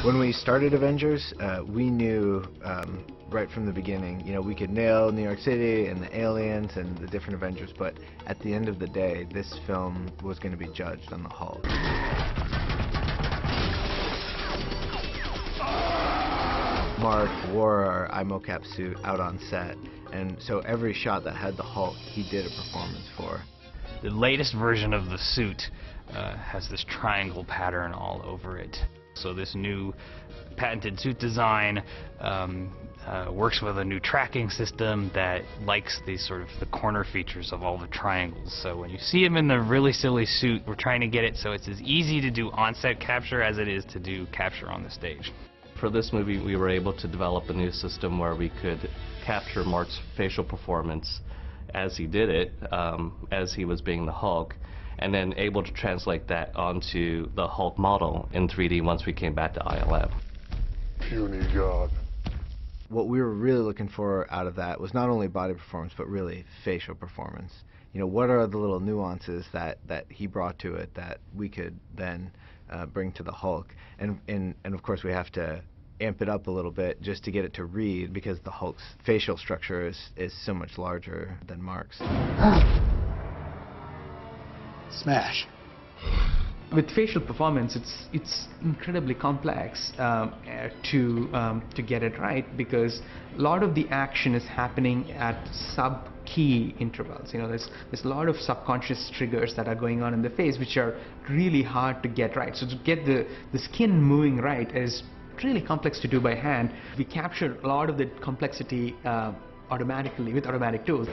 When we started Avengers, we knew right from the beginning, you know, we could nail New York City and the aliens and the different Avengers, but at the end of the day, this film was going to be judged on the Hulk. Mark wore our iMocap suit out on set, and so every shot that had the Hulk, he did a performance for. The latest version of the suit has this triangle pattern all over it. So this new patented suit design works with a new tracking system that likes these sort of the corner features of all the triangles. So when you see him in the really silly suit, we're trying to get it so it's as easy to do on-set capture as it is to do capture on the stage. For this movie, we were able to develop a new system where we could capture Mark's facial performance as he did it, as he was being the Hulk, and then able to translate that onto the Hulk model in 3D once we came back to ILM. Puny God. What we were really looking for out of that was not only body performance, but really facial performance. You know, what are the little nuances that he brought to it that we could then bring to the Hulk? And of course we have to amp it up a little bit just to get it to read, because the Hulk's facial structure is so much larger than Mark's. Smash. With facial performance, it's incredibly complex to get it right, because a lot of the action is happening at sub-key intervals. You know, there's a lot of subconscious triggers that are going on in the face, which are really hard to get right. So to get the skin moving right is really complex to do by hand. We capture a lot of the complexity automatically with automatic tools.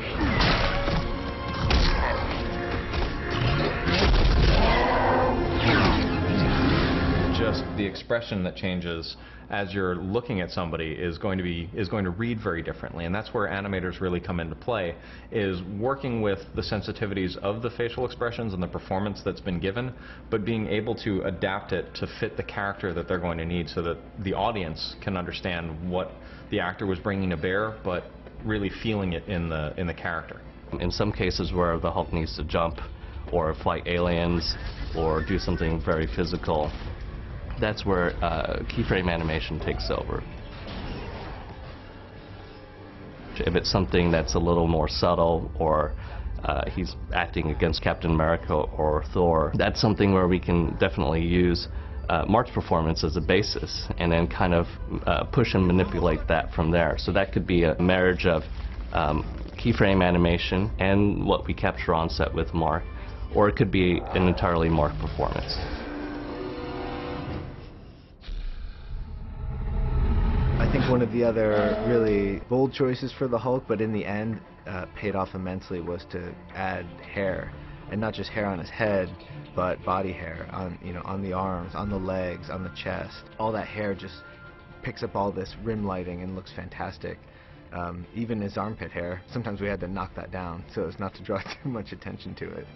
Just the expression that changes as you're looking at somebody is going to read very differently, and that's where animators really come into play, is working with the sensitivities of the facial expressions and the performance that's been given, but being able to adapt it to fit the character that they're going to need, so that the audience can understand what the actor was bringing to bear, but really feeling it in the character. In some cases where the Hulk needs to jump or fight aliens or do something very physical, that's where keyframe animation takes over. If it's something that's a little more subtle, or he's acting against Captain America or Thor, that's something where we can definitely use Mark's performance as a basis and then kind of push and manipulate that from there. So that could be a marriage of keyframe animation and what we capture on set with Mark, or it could be an entirely Mark performance. I think one of the other really bold choices for the Hulk, but in the end paid off immensely, was to add hair, and not just hair on his head, but body hair on, you know, on the arms, on the legs, on the chest. All that hair just picks up all this rim lighting and looks fantastic. Even his armpit hair, sometimes we had to knock that down so as not to draw too much attention to it.